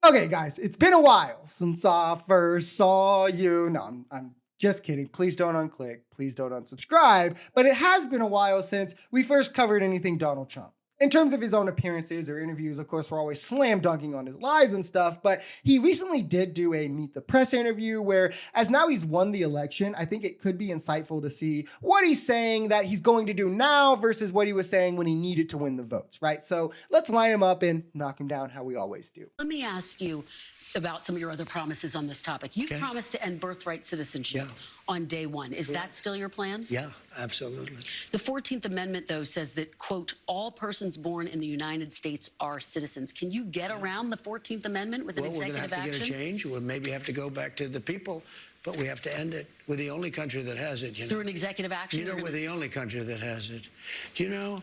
Okay, guys, it's been a while since I first saw you. No, I'm just kidding. Please don't unclick. Please don't unsubscribe. But it has been a while since we first covered anything Donald Trump. In terms of his own appearances or interviews, of course, we're always slam dunking on his lies and stuff. But he recently did do a Meet the Press interview where, as now he's won the election, I think it could be insightful to see what he's saying that he's going to do now versus what he was saying when he needed to win the votes, right? So let's line him up and knock him down how we always do. Let me ask you about some of your other promises on this topic. You've promised to end birthright citizenship on day one. Is that still your plan? Yeah, absolutely. The 14th Amendment, though, says that, quote, all persons born in the United States are citizens. Can you get around the 14th Amendment with an executive we're going to have to action? get a change. We'll maybe have to go back to the people, but we have to end it. We're the only country that has it. Through an executive action? You know, we're the only country that has it. Do you know,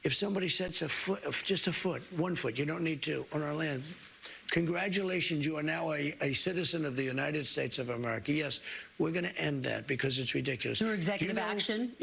if somebody sets a foot, just a foot, 1 foot, you don't need to, on our land, congratulations, you are now a citizen of the United States of America. Yes, we're going to end that because it's ridiculous. Through executive action?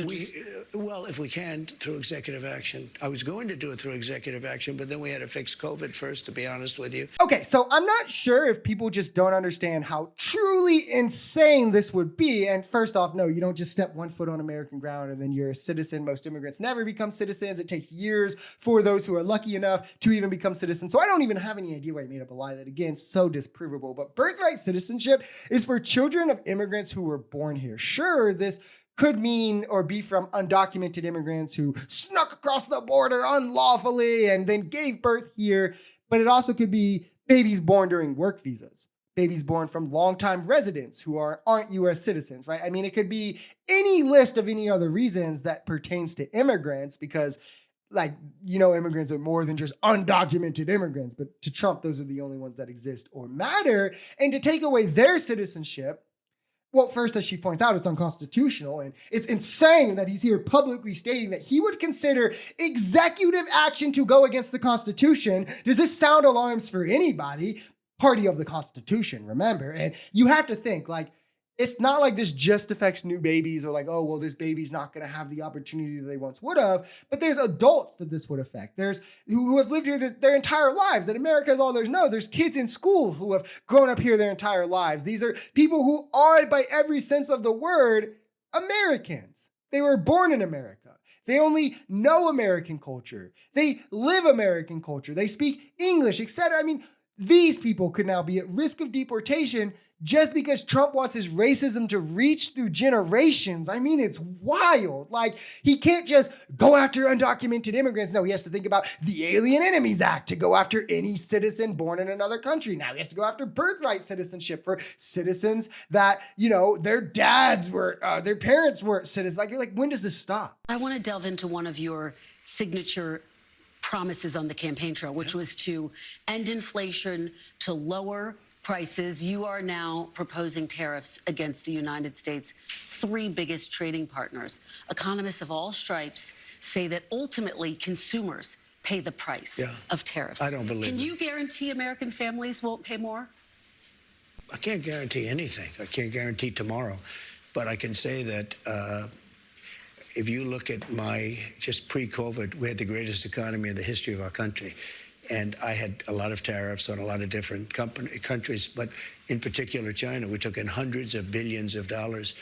Well, if we can, through executive action. I was going to do it through executive action, but then we had to fix COVID first, to be honest with you. Okay, so I'm not sure if people just don't understand how truly insane this would be. And first off, no, you don't just step 1 foot on American ground and then you're a citizen. Most immigrants never become citizens. It takes years for those who are lucky enough to even become citizens. So I don't even have any idea why he made up a lie that, again, so disprovable. But birthright citizenship is for children of immigrants who were born here. Sure, this could mean or be from undocumented immigrants who snuck across the border unlawfully and then gave birth here, but it also could be babies born during work visas, babies born from longtime residents who aren't U.S. citizens, right? I mean, it could be any list of any other reasons that pertains to immigrants because, like, you know, immigrants are more than just undocumented immigrants, but to Trump, those are the only ones that exist or matter. And to take away their citizenship, well, first, as she points out, it's unconstitutional, and it's insane that he's here publicly stating that he would consider executive action to go against the Constitution. Does this sound alarms for anybody? Party of the Constitution, remember? And you have to think, like, it's not like this just affects new babies or like, oh, well, this baby's not going to have the opportunity that they once would have. But there's adults that this would affect. There's who have lived here their entire lives, that America is all there's no. There's kids in school who have grown up here their entire lives. These are people who are, by every sense of the word, Americans. They were born in America. They only know American culture. They live American culture. They speak English, etc. I mean, these people could now be at risk of deportation just because Trump wants his racism to reach through generations. I mean, it's wild. Like, he can't just go after undocumented immigrants. No, he has to think about the Alien Enemies Act to go after any citizen born in another country. Now he has to go after birthright citizenship for citizens that, you know, their parents weren't citizens. Like, when does this stop? I want to delve into one of your signature promises on the campaign trail, which was to end inflation, to lower prices. You are now proposing tariffs against the United States' three biggest trading partners. Economists of all stripes say that ultimately consumers pay the price of tariffs. I don't believe Can it. you guarantee American families won't pay more? I can't guarantee anything. I can't guarantee tomorrow. But I can say that if you look at just pre-COVID, we had the greatest economy in the history of our country. And I had a lot of tariffs on a lot of different countries, but in particular China. We took in hundreds of billions of dollars,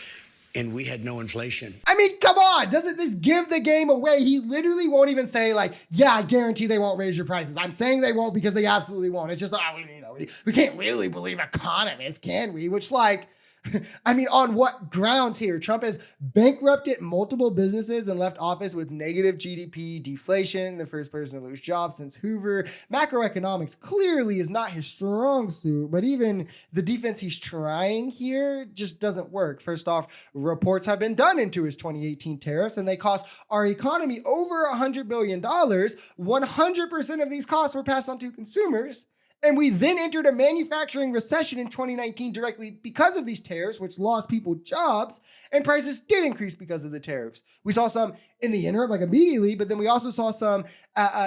and we had no inflation. I mean, come on, doesn't this give the game away? He literally won't even say, like, yeah, I guarantee they won't raise your prices. I'm saying they won't because they absolutely won't. It's just, we can't really believe economists, can we? Which, like, I mean, on what grounds here? Trump has bankrupted multiple businesses and left office with negative GDP, deflation, the first person to lose jobs since Hoover. Macroeconomics clearly is not his strong suit, but even the defense he's trying here just doesn't work. First off, reports have been done into his 2018 tariffs, and they cost our economy over $100 billion. 100% of these costs were passed on to consumers. And we then entered a manufacturing recession in 2019 directly because of these tariffs, which lost people jobs, and prices did increase because of the tariffs. We saw some in the interim, like immediately, but then we also saw some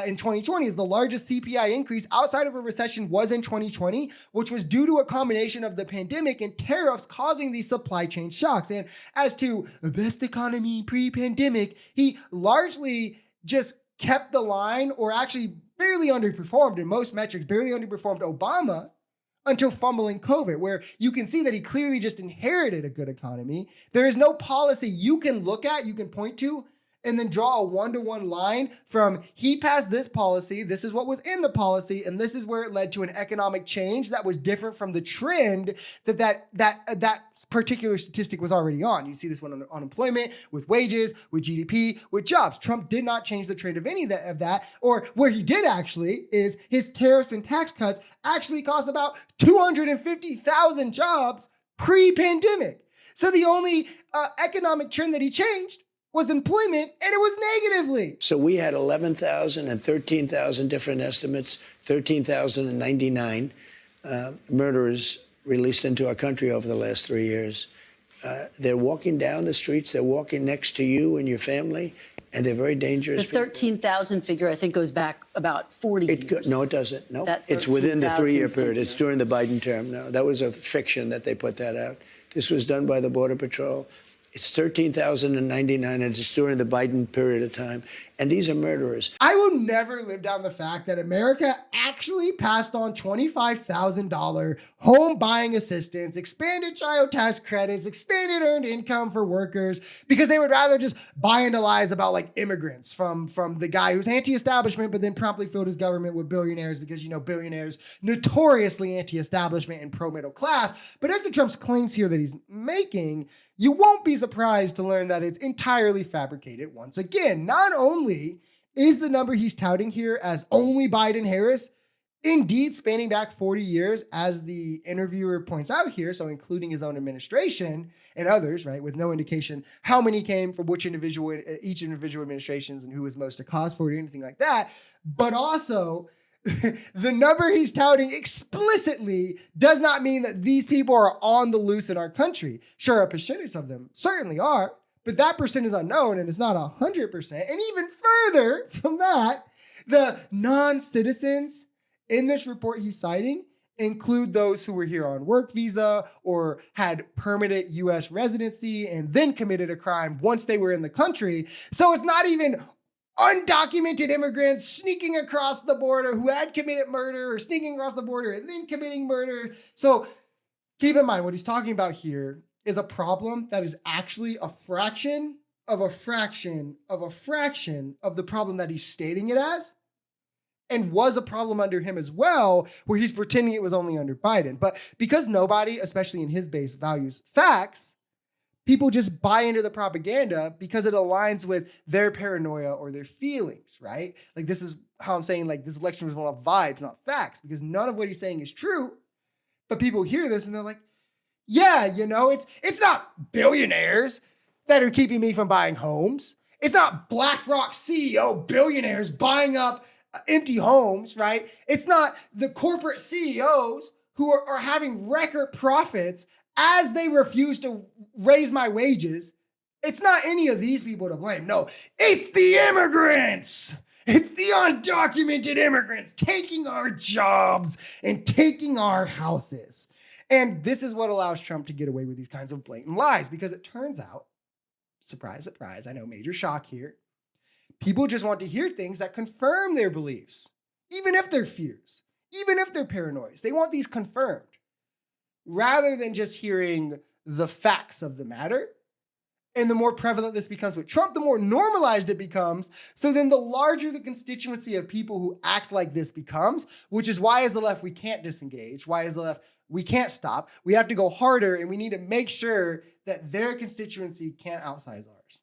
in 2020 as the largest CPI increase outside of a recession was in 2020, which was due to a combination of the pandemic and tariffs causing these supply chain shocks. And as to the best economy pre-pandemic, he largely just kept the line, or actually barely underperformed in most metrics, barely underperformed Obama until fumbling COVID, where you can see that he clearly just inherited a good economy. There is no policy you can look at, you can point to, and then draw a one-to-one line from he passed this policy, this is what was in the policy, and this is where it led to an economic change that was different from the trend that particular statistic was already on. You see this one on unemployment, with wages, with GDP, with jobs. Trump did not change the trend of any of that, or where he did actually is his tariffs and tax cuts actually cost about 250,000 jobs pre-pandemic. So the only economic trend that he changed was employment, and it was negatively. So we had 11,000 and 13,000 different estimates, 13,099 murderers released into our country over the last 3 years. They're walking down the streets, they're walking next to you and your family, and they're very dangerous. The 13,000 figure, I think, goes back about 40 years. No, it doesn't. No, That it's within the 3-year period. figure. It's during the Biden term. No, that was a fiction that they put that out. This was done by the Border Patrol. It's 13,099, and it's during the Biden period of time. And these are murderers. I will never live down the fact that America actually passed on $25,000 home buying assistance, expanded child tax credits, expanded earned income for workers, because they would rather just buy into lies about like immigrants from the guy who's anti-establishment, but then promptly filled his government with billionaires because, you know, billionaires notoriously anti-establishment and pro-middle class. But as the Trump's claims here that he's making, you won't be surprised to learn that it's entirely fabricated once again. Not only is the number he's touting here as only Biden-Harris indeed spanning back 40 years, as the interviewer points out here, so including his own administration and others, right, with no indication how many came from each individual administrations and who was most a cause for it or anything like that, but also the number he's touting explicitly does not mean that these people are on the loose in our country. Sure, a percentage of them certainly are, but that percent is unknown and it's not 100%. And even further from that, the non-citizens in this report he's citing include those who were here on work visa or had permanent U.S. residency and then committed a crime once they were in the country. So it's not even undocumented immigrants sneaking across the border who had committed murder or sneaking across the border and then committing murder. So keep in mind, what he's talking about here is a problem that is actually a fraction of a fraction of a fraction of the problem that he's stating it as, and was a problem under him as well, where he's pretending it was only under Biden. But because nobody, especially in his base, values facts, people just buy into the propaganda because it aligns with their paranoia or their feelings, right? Like, this is how I'm saying, like, this election was one of vibes, not facts, because none of what he's saying is true. But people hear this and they're like, yeah, you know, it's not billionaires that are keeping me from buying homes. It's not BlackRock CEO billionaires buying up empty homes, right? It's not the corporate CEOs who are having record profits as they refuse to raise my wages. It's not any of these people to blame. No, it's the immigrants. It's the undocumented immigrants taking our jobs and taking our houses. And this is what allows Trump to get away with these kinds of blatant lies, because it turns out, surprise, surprise, I know, major shock here, people just want to hear things that confirm their beliefs, even if they're fears, even if they're paranoias. They want these confirmed, rather than just hearing the facts of the matter. And the more prevalent this becomes with Trump, the more normalized it becomes. So then the larger the constituency of people who act like this becomes, which is why as the left, we can't disengage. Why as the left, we can't stop. We have to go harder, and we need to make sure that their constituency can't outsize ours.